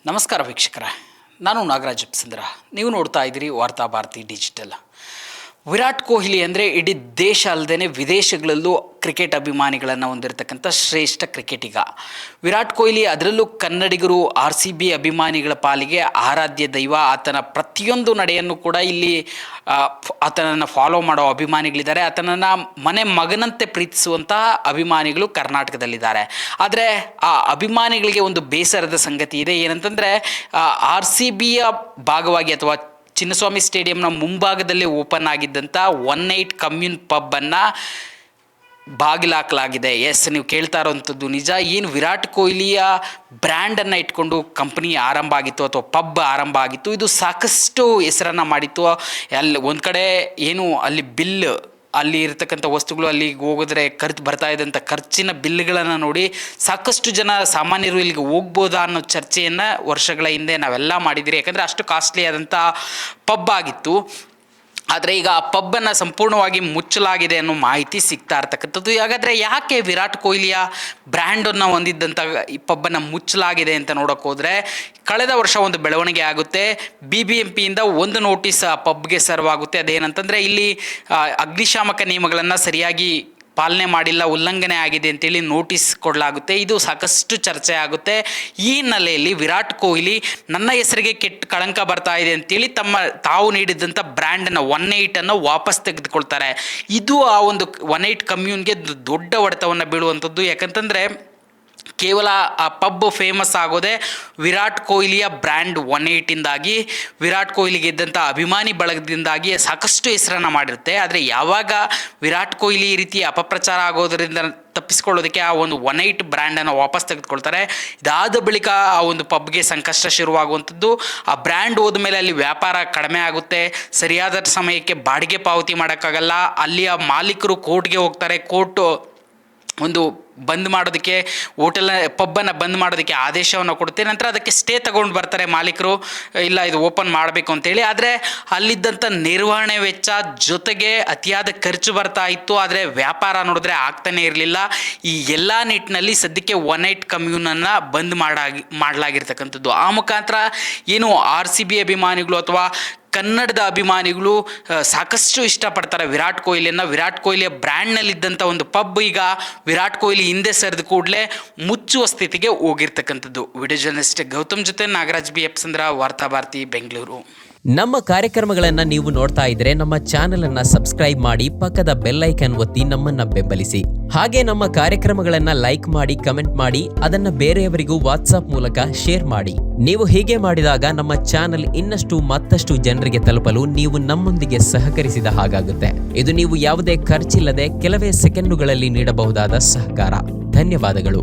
ನಮಸ್ಕಾರ ವೀಕ್ಷಕರೇ, ನಾನು ನಾಗರಾಜ್ ಅಪ್ಸಂದ್ರ. ನೀವು ನೋಡ್ತಾ ಇದ್ದೀರಿ ವಾರ್ತಾ ಭಾರತಿ ಡಿಜಿಟಲ್. ವಿರಾಟ್ ಕೊಹ್ಲಿ ಅಂದರೆ ಇಡೀ ದೇಶ ಅಲ್ಲದೆ ವಿದೇಶಗಳಲ್ಲೂ ಕ್ರಿಕೆಟ್ ಅಭಿಮಾನಿಗಳನ್ನು ಹೊಂದಿರತಕ್ಕಂಥ ಶ್ರೇಷ್ಠ ಕ್ರಿಕೆಟಿಗ ವಿರಾಟ್ ಕೊಹ್ಲಿ. ಅದರಲ್ಲೂ ಕನ್ನಡಿಗರು RCB ಅಭಿಮಾನಿಗಳ ಪಾಲಿಗೆ ಆರಾಧ್ಯ ದೈವ. ಆತನ ಪ್ರತಿಯೊಂದು ನಡೆಯನ್ನು ಕೂಡ ಇಲ್ಲಿ ಆತನನ್ನು ಫಾಲೋ ಮಾಡೋ ಅಭಿಮಾನಿಗಳಿದ್ದಾರೆ. ಆತನನ್ನು ಮನೆ ಮಗನಂತೆ ಪ್ರೀತಿಸುವಂತಹ ಅಭಿಮಾನಿಗಳು ಕರ್ನಾಟಕದಲ್ಲಿದ್ದಾರೆ. ಆದರೆ ಆ ಅಭಿಮಾನಿಗಳಿಗೆ ಒಂದು ಬೇಸರದ ಸಂಗತಿ ಇದೆ. ಏನಂತಂದರೆ RCBಯ ಭಾಗವಾಗಿ ಅಥವಾ ಚಿನ್ನಸ್ವಾಮಿ ಸ್ಟೇಡಿಯಂನ ಮುಂಭಾಗದಲ್ಲಿ ಓಪನ್ ಆಗಿದ್ದಂಥ 18 ಕಮ್ಯೂನ್ ಪಬ್ಬನ್ನು ಬಾಗಿಲಾಕಲಾಗಿದೆ. ಎಸ್, ನೀವು ಕೇಳ್ತಾ ಇರೋವಂಥದ್ದು ನಿಜ. ಏನು ವಿರಾಟ್ ಕೊಹ್ಲಿಯ ಬ್ರ್ಯಾಂಡನ್ನು ಇಟ್ಕೊಂಡು ಕಂಪ್ನಿ ಆರಂಭ ಆಗಿತ್ತು ಅಥವಾ ಪಬ್ ಆರಂಭ ಆಗಿತ್ತು, ಇದು ಸಾಕಷ್ಟು ಹೆಸರನ್ನು ಮಾಡಿತ್ತು. ಅಲ್ಲಿ ಒಂದು ಕಡೆ ಏನು ಅಲ್ಲಿ ಬಿಲ್, ಅಲ್ಲಿ ಇರತಕ್ಕಂಥ ವಸ್ತುಗಳು ಅಲ್ಲಿಗೆ ಹೋಗಿದ್ರೆ ಬರ್ತಾ ಇದ್ದಂಥ ಖರ್ಚಿನ ಬಿಲ್ಗಳನ್ನು ನೋಡಿ ಸಾಕಷ್ಟು ಜನ ಸಾಮಾನ್ಯರು ಇಲ್ಲಿಗೆ ಹೋಗ್ಬೋದಾ ಅನ್ನೋ ಚರ್ಚೆಯನ್ನು ವರ್ಷಗಳ ಹಿಂದೆ ನಾವೆಲ್ಲ ಮಾಡಿದ್ದೀರಿ. ಯಾಕಂದರೆ ಅಷ್ಟು ಕಾಸ್ಟ್ಲಿ ಆದಂಥ ಪಬ್ ಆಗಿತ್ತು. ಆದರೆ ಈಗ ಆ ಪಬ್ಬನ್ನು ಸಂಪೂರ್ಣವಾಗಿ ಮುಚ್ಚಲಾಗಿದೆ ಅನ್ನೋ ಮಾಹಿತಿ ಸಿಗ್ತಾ ಇರ್ತಕ್ಕಂಥದ್ದು. ಹಾಗಾದರೆ ಯಾಕೆ ವಿರಾಟ್ ಕೊಹ್ಲಿಯ ಬ್ರ್ಯಾಂಡನ್ನು ಹೊಂದಿದ್ದಂಥ ಈ ಪಬ್ಬನ್ನು ಮುಚ್ಚಲಾಗಿದೆ ಅಂತ ನೋಡೋಕೆ ಹೋದರೆ, ಕಳೆದ ವರ್ಷ ಒಂದು ಬೆಳವಣಿಗೆ ಆಗುತ್ತೆ. BBMPಯಿಂದ ಒಂದು ನೋಟಿಸ್ ಆ ಪಬ್ಗೆ ಸರ್ವ್ ಆಗುತ್ತೆ. ಅದೇನಂತಂದರೆ ಇಲ್ಲಿ ಅಗ್ನಿಶಾಮಕ ನಿಯಮಗಳನ್ನು ಸರಿಯಾಗಿ ಪಾಲನೆ ಮಾಡಿಲ್ಲ, ಉಲ್ಲಂಘನೆ ಆಗಿದೆ ಅಂತೇಳಿ ನೋಟಿಸ್ ಕೊಡಲಾಗುತ್ತೆ. ಇದು ಸಾಕಷ್ಟು ಚರ್ಚೆ ಆಗುತ್ತೆ. ಈ ಹಿನ್ನೆಲೆಯಲ್ಲಿ ವಿರಾಟ್ ಕೊಹ್ಲಿ ನನ್ನ ಹೆಸರಿಗೆ ಕೆಟ್ಟ ಕಳಂಕ ಬರ್ತಾ ಇದೆ ಅಂತೇಳಿ ತಾವು ನೀಡಿದಂಥ ಬ್ರ್ಯಾಂಡನ್ನು 18 ವಾಪಸ್ ತೆಗೆದುಕೊಳ್ತಾರೆ. ಇದು ಆ ಒಂದು 18 ಕಮ್ಯೂನ್ಗೆ ದೊಡ್ಡ ಹೊಡೆತವನ್ನು ಬೀಳುವಂಥದ್ದು. ಯಾಕಂತಂದರೆ ಕೇವಲ ಆ ಪಬ್ ಫೇಮಸ್ ಆಗೋದೇ ವಿರಾಟ್ ಕೊಹ್ಲಿಯ ಬ್ರ್ಯಾಂಡ್ 18ಇಂದಾಗಿ, ವಿರಾಟ್ ಕೊಹ್ಲಿಗೆ ಇದ್ದಂಥ ಅಭಿಮಾನಿ ಬಳಗದಿಂದಾಗಿ ಸಾಕಷ್ಟು ಹೆಸರನ್ನು ಮಾಡಿರುತ್ತೆ. ಆದರೆ ಯಾವಾಗ ವಿರಾಟ್ ಕೊಹ್ಲಿ ಈ ರೀತಿ ಅಪಪ್ರಚಾರ ಆಗೋದರಿಂದ ತಪ್ಪಿಸ್ಕೊಳ್ಳೋದಕ್ಕೆ ಆ ಒಂದು 18 ಬ್ರ್ಯಾಂಡನ್ನು ವಾಪಸ್ ತೆಗೆದುಕೊಳ್ತಾರೆ. ಇದಾದ ಬಳಿಕ ಆ ಒಂದು ಪಬ್ಗೆ ಸಂಕಷ್ಟ ಶುರುವಾಗುವಂಥದ್ದು. ಆ ಬ್ರ್ಯಾಂಡ್ ಹೋದ್ಮೇಲೆ ಅಲ್ಲಿ ವ್ಯಾಪಾರ ಕಡಿಮೆ ಆಗುತ್ತೆ. ಸರಿಯಾದ ಸಮಯಕ್ಕೆ ಬಾಡಿಗೆ ಪಾವತಿ ಮಾಡೋಕ್ಕಾಗಲ್ಲ. ಅಲ್ಲಿಯ ಮಾಲೀಕರು ಕೋರ್ಟ್ಗೆ ಹೋಗ್ತಾರೆ. ಕೋರ್ಟು ಒಂದು ಬಂದ್ ಮಾಡೋದಕ್ಕೆ, ಪಬ್ಬನ್ನು ಬಂದ್ ಮಾಡೋದಕ್ಕೆ ಆದೇಶವನ್ನು ಕೊಡುತ್ತೆ. ನಂತರ ಅದಕ್ಕೆ ಸ್ಟೇ ತಗೊಂಡು ಬರ್ತಾರೆ ಮಾಲೀಕರು, ಇಲ್ಲ ಇದು ಓಪನ್ ಮಾಡಬೇಕು ಅಂತೇಳಿ. ಆದರೆ ಅಲ್ಲಿದ್ದಂಥ ನಿರ್ವಹಣೆ ವೆಚ್ಚ ಜೊತೆಗೆ ಅತಿಯಾದ ಖರ್ಚು ಬರ್ತಾ ಇತ್ತು. ಆದರೆ ವ್ಯಾಪಾರ ನೋಡಿದ್ರೆ ಆಗ್ತಾನೆ ಇರಲಿಲ್ಲ. ಈ ಎಲ್ಲ ನಿಟ್ಟಿನಲ್ಲಿ ಸದ್ಯಕ್ಕೆ 18 ಕಮ್ಯೂನನ್ನು ಬಂದ್ ಮಾಡಲಾಗಿರ್ತಕ್ಕಂಥದ್ದು. ಆ ಮುಖಾಂತರ ಏನು RCB ಅಭಿಮಾನಿಗಳು ಅಥವಾ ಕನ್ನಡದ ಅಭಿಮಾನಿಗಳು ಸಾಕಷ್ಟು ಇಷ್ಟಪಡ್ತಾರೆ ವಿರಾಟ್ ಕೊಹ್ಲಿಯನ್ನು. ವಿರಾಟ್ ಕೊಹ್ಲಿಯ ಬ್ರ್ಯಾಂಡ್ನಲ್ಲಿದ್ದಂಥ ಒಂದು ಪಬ್ ಈಗ ವಿರಾಟ್ ಕೊಹ್ಲಿ ಹಿಂದೆ ಸರಿದ ಕೂಡಲೇ ಮುಚ್ಚುವ ಸ್ಥಿತಿಗೆ ಹೋಗಿರ್ತಕ್ಕಂಥದ್ದು. ವಿಡಿಯೋ ಜರ್ನಲಿಸ್ಟ್ ಗೌತಮ್ ಜೊತೆ ನಾಗರಾಜ್ ಬಿ ಅಪ್ಸಂದ್ರ, ವಾರ್ತಾ ಭಾರತಿ, ಬೆಂಗಳೂರು. ನಮ್ಮ ಕಾರ್ಯಕ್ರಮಗಳನ್ನು ನೀವು ನೋಡ್ತಾ ಇದ್ರೆ ನಮ್ಮ ಚಾನೆಲ್ ಅನ್ನ ಸಬ್ಸ್ಕ್ರೈಬ್ ಮಾಡಿ, ಪಕ್ಕದ ಬೆಲ್ ಐಕಾನ್ ಒತ್ತಿ ನಮ್ಮನ್ನ ಬೆಂಬಲಿಸಿ. ಹಾಗೆ ನಮ್ಮ ಕಾರ್ಯಕ್ರಮಗಳನ್ನ ಲೈಕ್ ಮಾಡಿ, ಕಮೆಂಟ್ ಮಾಡಿ, ಅದನ್ನ ಬೇರೆಯವರಿಗೂ ವಾಟ್ಸ್ಆಪ್ ಮೂಲಕ ಶೇರ್ ಮಾಡಿ. ನೀವು ಹೀಗೆ ಮಾಡಿದಾಗ ನಮ್ಮ ಚಾನೆಲ್ ಇನ್ನಷ್ಟು ಮತ್ತಷ್ಟು ಜನರಿಗೆ ತಲುಪಲು ನೀವು ನಮ್ಮೊಂದಿಗೆ ಸಹಕರಿಸಿದ ಹಾಗಾಗುತ್ತೆ. ಇದು ನೀವು ಯಾವುದೇ ಖರ್ಚಿಲ್ಲದೆ ಕೆಲವೇ ಸೆಕೆಂಡುಗಳಲ್ಲಿ ನೀಡಬಹುದಾದ ಸಹಕಾರ. ಧನ್ಯವಾದಗಳು.